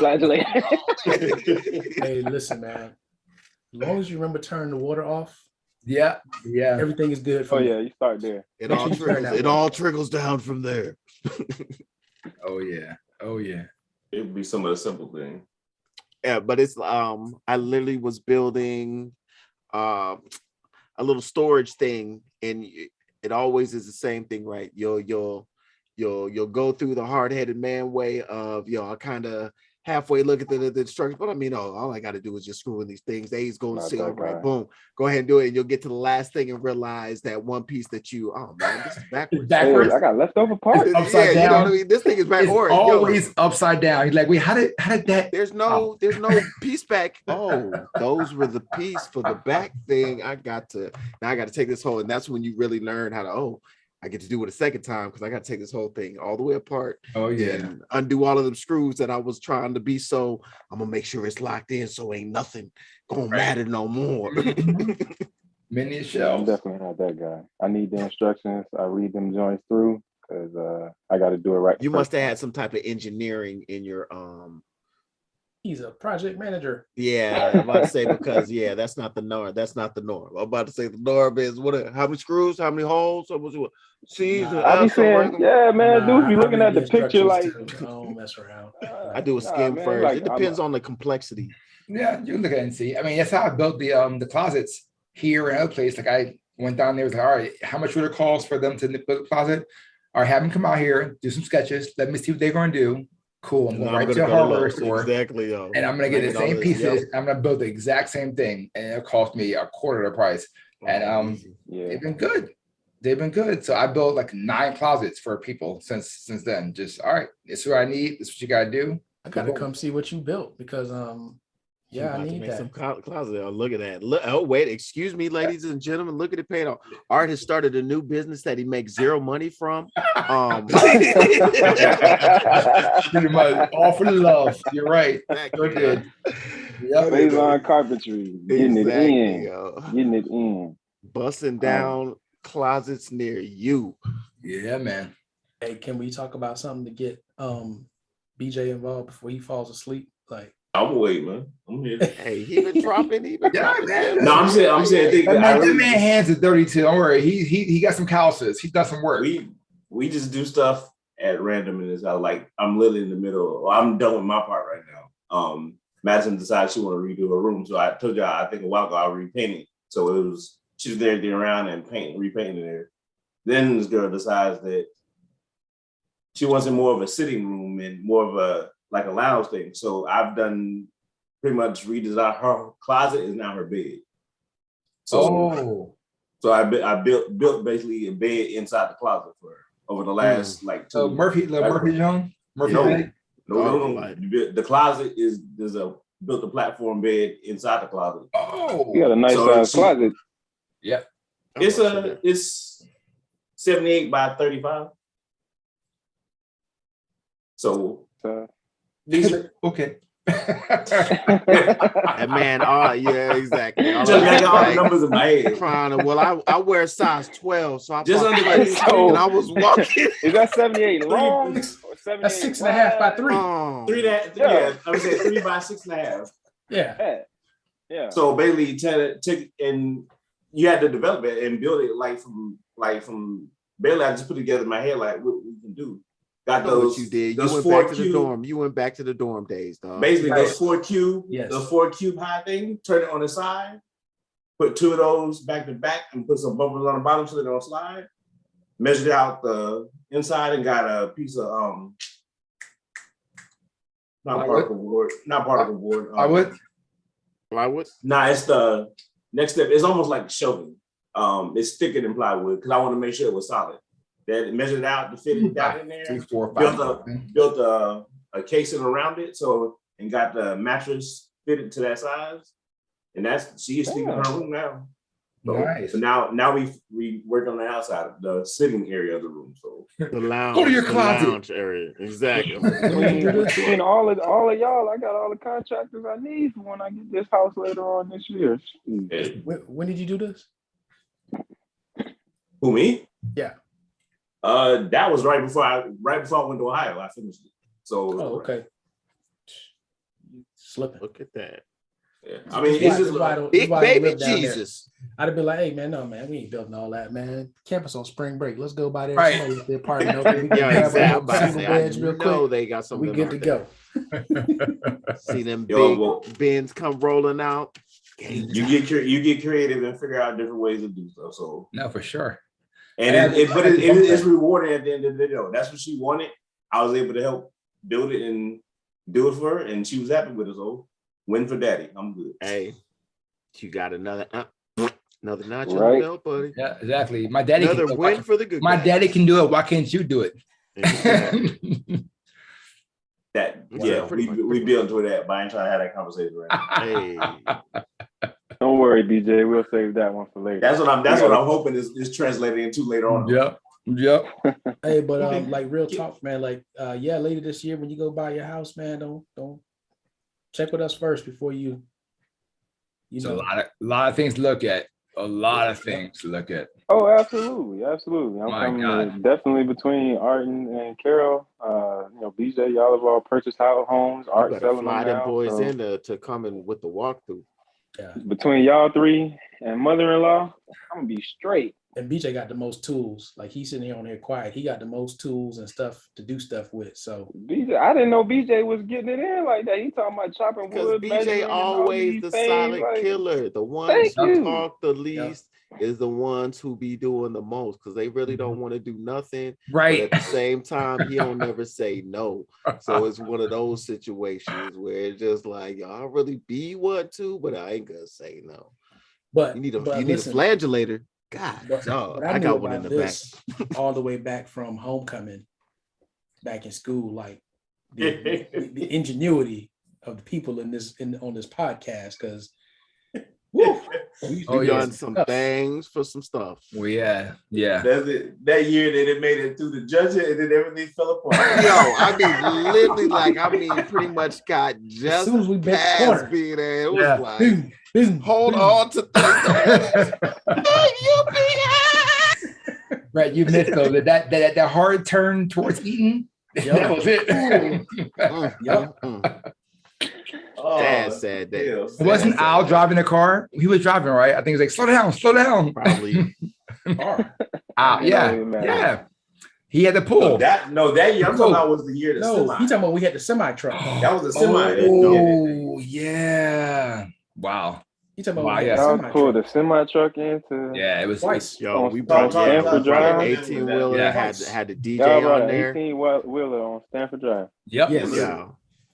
flagellator? Hey, listen, man. As long as you remember turning the water off, Yeah. everything is good. Oh yeah, you start there. It all trickles down from there. Oh yeah. It would be some of the simple things. Yeah, but it's I literally was building a little storage thing, and it always is the same thing, right? You'll go through the hard-headed man way of, I kind of halfway look at the instructions, but I mean, all I got to do is just screw in these things. A's going to say, all right, boom, go ahead and do it. And you'll get to the last thing and realize that one piece that oh man, this is backwards. Hey, I got leftover parts. Upside down. You know what I mean? This thing is It's backwards. always upside down. He's like, wait, how did that? There's no piece back. Oh, those were the piece for the back thing. I got to take this whole, and that's when you really learn how to, I get to do it a second time because I got to take this whole thing all the way apart. Oh yeah, and undo all of them screws that I was trying to be. So I'm gonna make sure it's locked in, so ain't nothing gonna matter no more. Mini I'm shelves. definitely not that guy. I need the instructions. I read them joints through because I got to do it right. You must have had some type of engineering in your He's a project manager. Yeah, I'm about to say, because that's not the norm. That's not the norm. I'm about to say the norm is how many screws, how many holes, how much. See, I be saying, yeah, man, dude, be looking at the picture like. I don't mess around. I do a skim man, first. like, It depends on the complexity. Yeah, you can look at it and see. I mean, that's how I built the closets here and other place. Like I went down there, was like, all right, how much would it cost for them to build a closet? All right, have them come out here, do some sketches. Let me see what they're going to do. Cool. I'm going right to a hardware store. Exactly. And I'm going to get the same pieces. I'm going to build the exact same thing. And it'll cost me a quarter of the price. And they've been good. They've been good. So I built like 9 closets for people since then. Just, all right, it's what I need. This is what you got to do. I got to come see what you built, because She Yeah, I about to need make that. some closet. Oh, look at that. Look, oh, wait, excuse me, ladies and gentlemen. Look at it paying off. Art has started a new business that he makes zero money from. Pretty much all for the love. You're right. Sure did. Yep. Faison Carpentry, getting it Exactly, in, yo. getting it in. Busting down closets near you. Yeah, man. Hey, can we talk about something to get BJ involved before he falls asleep? Like, I'm wait, man. I'm here. Hey, he been dropping. man. No, I'm saying. Think That man hands is dirty too. Don't worry. He got some calluses. He's done some work. we just do stuff at random in this house. Like I'm literally in the middle. Well, I'm done with my part right now. Madison decided she wanted to redo her room, so I told y'all I think a while ago I repainted. So it was she was there getting around and repainting there. Then this girl decides that she wants it more of a sitting room and more of a like a lounge thing. So I've done pretty much redesigned her closet is now her bed. So I built basically a bed inside the closet for her over the last like 2 So Murphy Young? Murphy bed? No. The closet is built a platform bed inside the closet. Oh, You got a nice size closet. Yeah. It's 78 by 35. So these are okay. And man, yeah, exactly. just got all the numbers in my head. Trying to, well, I wear a size 12, so I Just bought under 22, so- and I was walking. Is that 78 long? Or 78 that's 6.5 by 3. I would say 3 by 6.5. Yeah. Yeah. So basically, take and you had to develop it and build it from barely. I just put together in my head like what we can do. Got those. What you did. You Those went 4 back to the cube, dorm. You went back to the dorm days, dog. basically Right. those 4 cube, Yes. the 4 cube high thing. Turn it on the side. Put 2 of those back to back and put some bumpers on the bottom so they don't slide. Measured out the inside and got a piece of not particle board. Plywood. Nah, it's the next step. It's almost like shelving. It's thicker than plywood because I want to make sure it was solid. That measured out to fit it down in there. 3, 4, 5. Built a casing around it, and got the mattress fitted to that size. And she is sleeping in her room now. So, Nice. So now we work on the outside, the sitting area of the room. So The lounge. Go to your the closet. lounge area. Exactly. Between all of y'all, I got all the contractors I need for when I get this house later on this year. When did you do this? who me? Yeah. That was right before I went to Ohio. I finished it. So okay. Slipping. Look at that. Yeah. I mean, it's just Big baby Jesus. I'd have been like, hey man, no man, we ain't building all that, man. Campus on spring break. Let's go by there. Right. Somebody with the apartment open. We can Yeah, grab exactly. I'm about to single say, beds I real know quick. they got something. We good to go. See them Yo, big well, bins come rolling out. you get creative and figure out different ways to do stuff. So No, for sure. and it is rewarding at the end of the day. Though. That's what she wanted. I was able to help build it and do it for her, and she was happy with it. So win for daddy. I'm good. Hey, you got another notch on Right. the belt, buddy. Yeah, exactly. My daddy Another can win for the good. my guys. daddy can do it. Why can't you do it? Exactly. We built to that, but I ain't trying to have that conversation right now. Hey, Don't worry, BJ. We'll save that one for later. That's what I'm hoping is translated into later on. Yep. Hey, but like real talk, man. Like, yeah, later this year when you go buy your house, man, don't check with us first before you So know. a lot of things to look at. A lot of things to look at. Oh, absolutely. I'm My coming God. definitely between Art and Carol. BJ, y'all have all purchased homes. you Art better selling fly them them now. boys So in to come in with the walkthrough. Yeah. between y'all three and mother-in-law, I'm gonna be straight. And BJ got the most tools. Like he's sitting here on here quiet. He got the most tools and stuff to do stuff with. So BJ, I didn't know BJ was getting it in like that. He talking about chopping Because wood. measuring BJ and all always these the things, silent like, killer. The ones thank who you. talk the least is the ones who be doing the most because they really don't want to do nothing. But Right. at the same time, he don't never say no. So it's one of those situations where it's just like, y'all really be want to, but I ain't gonna say no. but You need a listen, flagellator. God, but dog, I I knew got one in about the back. this all the way back from homecoming, back in school, like the ingenuity of the people on this podcast, because we've done some things for some stuff. Well, yeah. That's it. That year that it made it through the judging and then everything fell apart. Yo, I mean, literally, pretty much got just as soon as we bent the past corner, being there. It was Yeah. like, hold on to things. Right, you missed though that hard turn towards Eaton. That was it. Yep. Sad day. Yeah, It wasn't Al driving the car. He was driving, right? I think he was like, slow down. Probably. Yeah. He had to pull. That year I'm talking about was the year the No, semi. you talking about we had the semi truck. That was a semi. Oh, yeah. Wow. You talking about Wow, we had yeah. the Y'all semi pulled truck a semi truck into. Yeah, it was twice. Yo, On we brought Stanford an Drive. 18-wheeler, Yeah. had the DJ Y'all brought on an there. 18-wheeler on Stanford Drive. Yep. Yes. Yeah.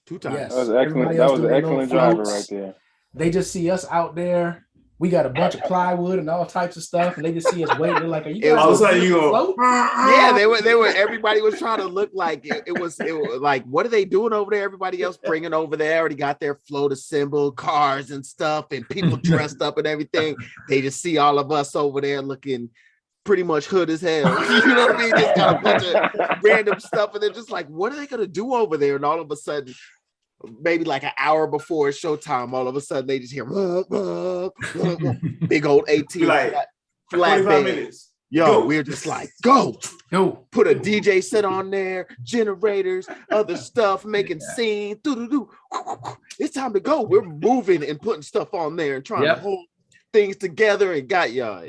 2 times. Yes. That was excellent. Everybody That else was an doing excellent little driver floats. right there. They just see us out there. We got a bunch of plywood and all types of stuff, and they just see us waiting. They're like, "Are you guys All of a sudden gonna you go, float?" Yeah, they were. Everybody was trying to look like it was like, what are they doing over there? Everybody else bringing over there already got their float assembled, cars and stuff, and people dressed up and everything. They just see all of us over there looking pretty much hood as hell. You know what I mean? Just got a bunch of random stuff, and they're just like, what are they gonna do over there? And all of a sudden, maybe like an hour before it's showtime, all of a sudden they just hear big old 18 like flat 45 bed. minutes. Yo, Go. we're just like, go. Put a DJ set on there, generators, other stuff, making scene. Doo-doo-doo. It's time to go. We're moving and putting stuff on there and trying to hold things together and got y'all.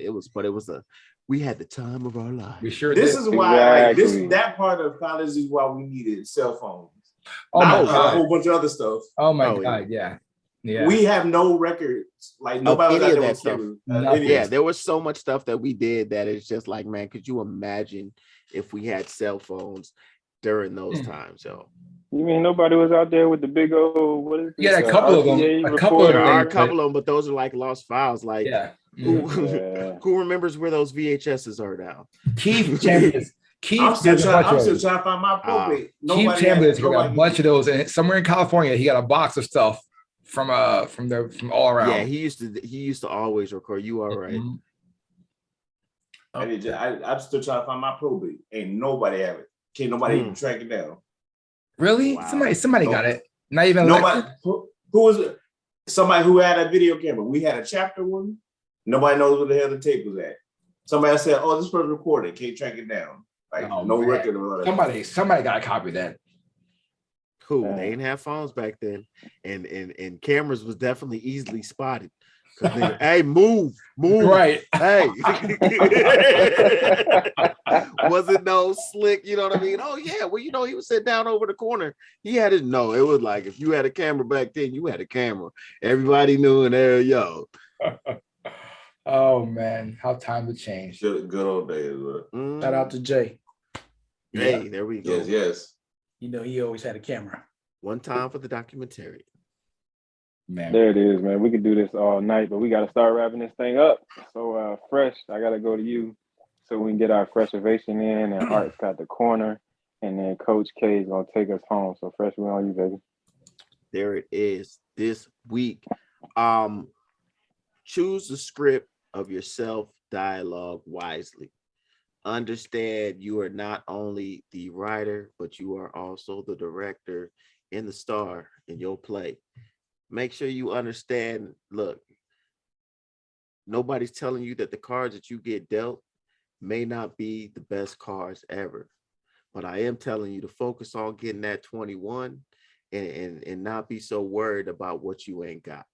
We had the time of our life. We sure This did. is why Exactly. that part of college is why we needed cell phones. Oh my A God. whole bunch of other stuff. Oh my Oh, God. Yeah. We have no records. Like nobody was any out of there that with stuff. cameras. Yeah, there was so much stuff that we did that it's just like, man, could you imagine if we had cell phones during those times? Yo, You mean nobody was out there with the big old, what is this? Yeah, a couple of them. RCA A couple of there recorder? are a things, couple of them, but those are like lost files. Like, Yeah. who remembers where those VHSs are now? Keith Chambers. I'm still has a trying. bunch I'm of still those. trying to find my probate. Keith Nobody Chambers has- got a nobody- bunch of those, and somewhere in California, he got a box of stuff from all around. Yeah, he used to always record. You all right? Mhm. I'm still trying to find my probate. Ain't nobody have it. Can't nobody even track it down. Really? Wow. Somebody got it. Not even Nobody. Who was it? Somebody who had a video camera. We had a chapter one. Nobody knows where the hell the tape was at. Somebody said, "Oh, this was recorded. Can't track it down." Like Oh, no man. record of all that. Somebody got a copy of that. Cool. They didn't have phones back then, and cameras was definitely easily spotted. Hey, move. Right. Hey, wasn't no slick, you know what I mean? Oh yeah, well, he was sitting down over the corner. He had it. No, it was like if you had a camera back then, you had a camera. Everybody knew, and there, yo. Oh man, how times have changed. Good old days. Shout out to Jay. Hey, there we go. Yes. He always had a camera. One time for the documentary. Man. There it is, man. We could do this all night, but we got to start wrapping this thing up. So, Fresh, I got to go to you so we can get our Fresh Vation in, and Art's got the corner, and then Coach K is going to take us home. So, Fresh, we're on you, baby. There it is this week. Choose the script of your self-dialogue wisely. Understand you are not only the writer, but you are also the director and the star in your play. Make sure you understand, look, nobody's telling you that the cards that you get dealt may not be the best cards ever. But I am telling you to focus on getting that 21 and not be so worried about what you ain't got.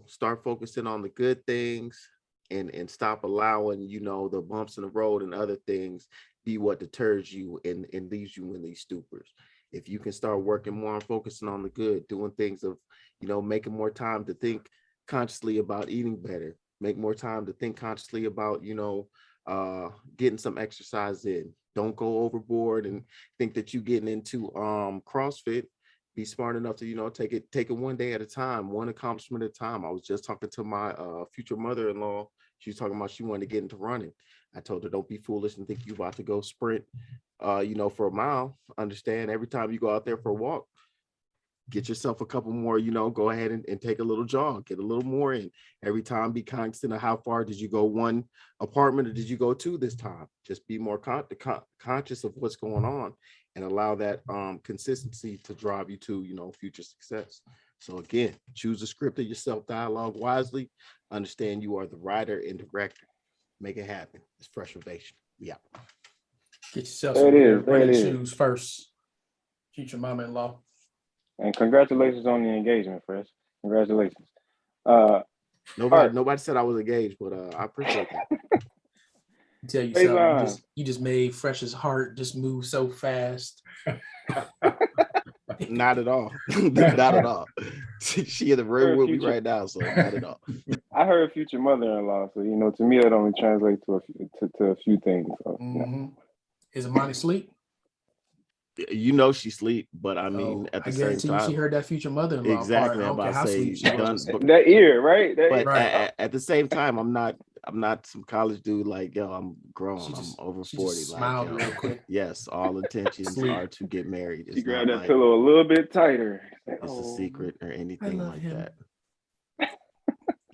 Start focusing on the good things and stop allowing, the bumps in the road and other things be what deters you and leaves you in these stupors. If you can start working more on focusing on the good, doing things of, making more time to think consciously about eating better, make more time to think consciously about, getting some exercise in. Don't go overboard and think that you're getting into CrossFit. Be smart enough to, take it one day at a time, one accomplishment at a time. I was just talking to my future mother-in-law. She was talking about she wanted to get into running. I told her, don't be foolish and think you about to go sprint, for a mile. Understand every time you go out there for a walk, get yourself a couple more, go ahead and take a little jog, get a little more in every time. Be constant of how far did you go, one apartment or did you go two this time? Just be more conscious of what's going on and allow that consistency to drive you to, future success. So again, choose a script of yourself, dialogue wisely, understand you are the writer and director. Make it happen. It's Fresh with Vation. Yeah. Get yourself There some it is, there running it is. shoes first. Future mama-in-law. And congratulations on the engagement, Fresh. Congratulations. Nobody said I was engaged, but I appreciate that. Tell you Hey, something. You just made Fresh's heart just move so fast. Not at all. Not at all. She in the room with me right now, so not at all. I heard future mother-in-law, so to me that only translates to a few things. So, Is Imani asleep? She sleep, but I mean, at the same time, she heard that future mother-in-law exactly. part. I'm about to say done, that ear, right? But at the same time, I'm not some college dude like, yo, I'm grown. I'm over 40. Like, yo, real quick. Yes, all intentions are to get married. She grabbed that pillow a little bit tighter. It's a secret or anything like that.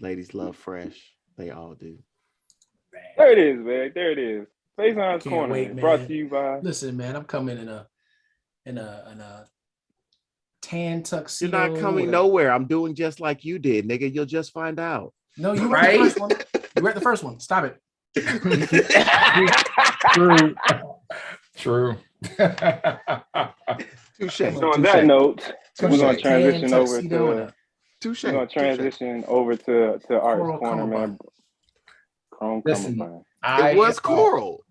Ladies love Fresh. They all do. There it is, man. There it is. Faison's Corner. Wait, brought to you by. Listen, man, I'm coming in a tan tuxedo. You're not coming nowhere. I'm doing just like you did, nigga. You'll just find out. No, you read the first one. You read the first one. Stop it. True. Touche. So on that note, we're gonna transition over to Art's Corner, man. Chrome Listen, it was coral.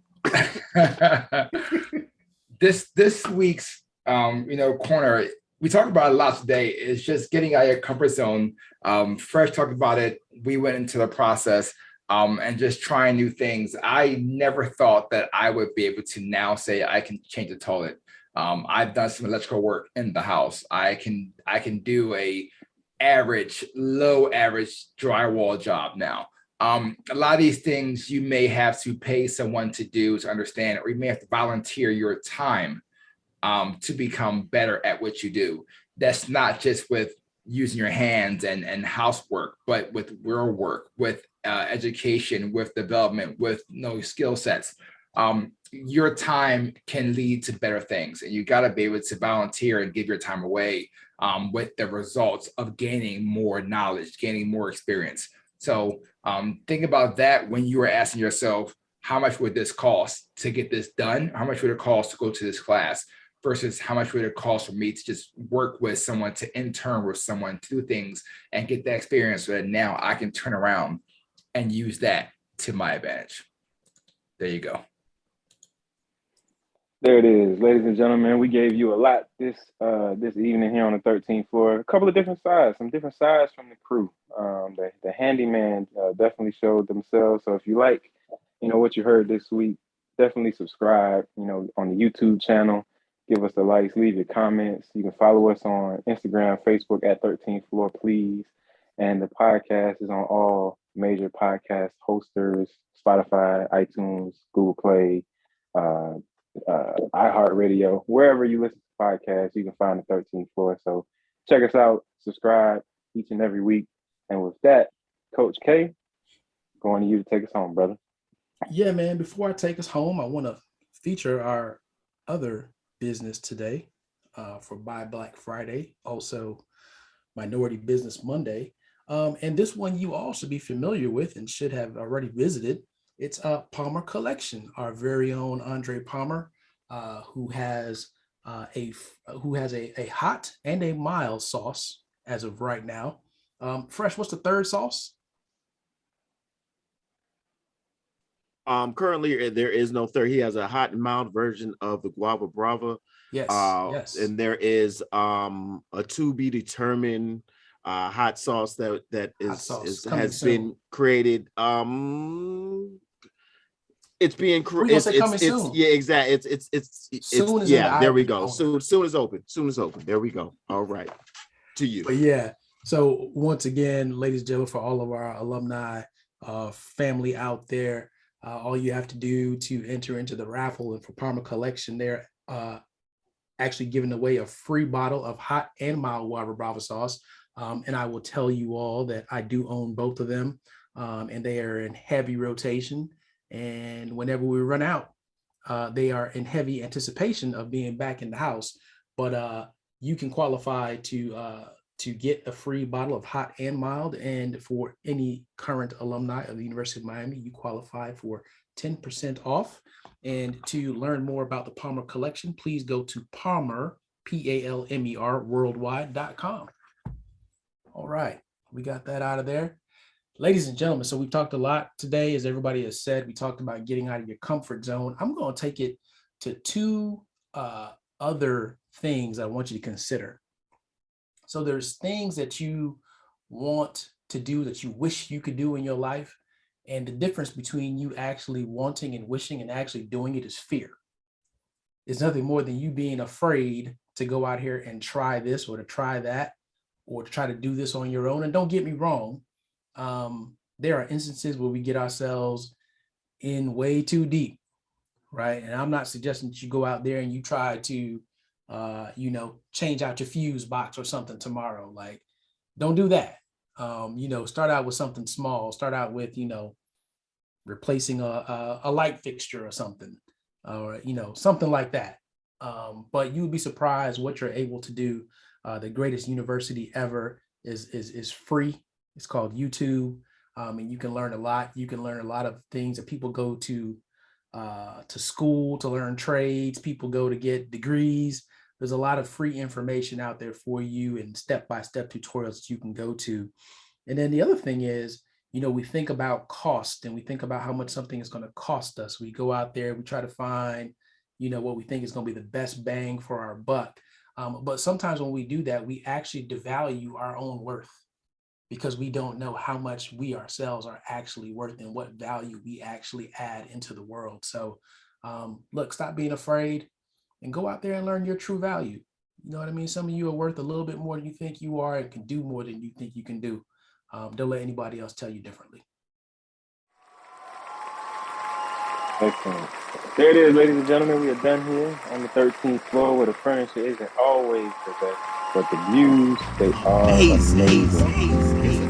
This week's corner, we talked about a lot today, is just getting out of your comfort zone. Fresh talked about it. We went into the process and just trying new things. I never thought that I would be able to now say I can change a toilet. I've done some electrical work in the house. I can do a low average drywall job now. A lot of these things you may have to pay someone to do to understand, or you may have to volunteer your time to become better at what you do. That's not just with using your hands and housework, but with real work, with education, with development, with skill sets. Your time can lead to better things, and you got to be able to volunteer and give your time away with the results of gaining more knowledge, gaining more experience. So think about that when you are asking yourself, how much would this cost to get this done? How much would it cost to go to this class versus how much would it cost for me to just work with someone, to intern with someone, to do things and get that experience so that now I can turn around and use that to my advantage. There you go. There it is, ladies and gentlemen. We gave you a lot this evening here on the 13th floor. A couple of different sides, some different sides from the crew. The handyman definitely showed themselves. So if you like, what you heard this week, definitely subscribe. On the YouTube channel, give us the likes, leave your comments. You can follow us on Instagram, Facebook at 13th floor, please. And the podcast is on all major podcast hosters: Spotify, iTunes, Google Play, iHeartRadio. Wherever you listen to podcasts, you can find the 13th floor. So check us out, subscribe each and every week. And with that, Coach K, going to you to take us home, brother. Yeah, man. Before I take us home, I want to feature our other business today for Buy Black Friday, also Minority Business Monday. And this one you all should be familiar with and should have already visited. It's Palmer Collection, our very own Andre Palmer, who has a hot and a mild sauce as of right now. Fresh, what's the third sauce? Currently there is no third. He has a hot and mild version of the Guava Brava. Yes. Yes. And there is a to be determined hot sauce that has been created. It's being created. Yeah, exactly. It's yeah. There we go. Soon as open. There we go. All right. To you. But yeah. So once again, ladies and gentlemen, for all of our alumni family out there, all you have to do to enter into the raffle and for Palmer Collection there actually giving away a free bottle of hot and mild water Brava sauce. And I will tell you all that I do own both of them, and they are in heavy rotation. And whenever we run out, they are in heavy anticipation of being back in the house. But you can qualify to get a free bottle of hot and mild. And for any current alumni of the University of Miami, you qualify for 10% off. And to learn more about the Palmer collection, please go to Palmer, Palmer, worldwide.com. All right, we got that out of there. Ladies and gentlemen, so we've talked a lot today. As everybody has said, we talked about getting out of your comfort zone. I'm going to take it to two other things I want you to consider. So there's things that you want to do that you wish you could do in your life. And the difference between you actually wanting and wishing and actually doing it is fear. It's nothing more than you being afraid to go out here and try this or to try that or to try to do this on your own. And don't get me wrong. There are instances where we get ourselves in way too deep, right? And I'm not suggesting that you go out there and you try to, change out your fuse box or something tomorrow. Like, don't do that. Start out with something small. Start out with, replacing a light fixture or something, or, something like that. But you would be surprised what you're able to do. The greatest university ever is free. It's called YouTube, and you can learn a lot. You can learn a lot of things that people go to school to learn trades. People go to get degrees. There's a lot of free information out there for you and step-by-step tutorials that you can go to. And then the other thing is, we think about cost and we think about how much something is going to cost us. We go out there, we try to find, what we think is going to be the best bang for our buck. But sometimes when we do that, we actually devalue our own worth because we don't know how much we ourselves are actually worth and what value we actually add into the world. So look, stop being afraid and go out there and learn your true value. You know what I mean? Some of you are worth a little bit more than you think you are and can do more than you think you can do. Don't let anybody else tell you differently. Excellent. There it is, ladies and gentlemen. We are done here on the 13th floor where the furniture isn't always the best, but the views, they are amazing.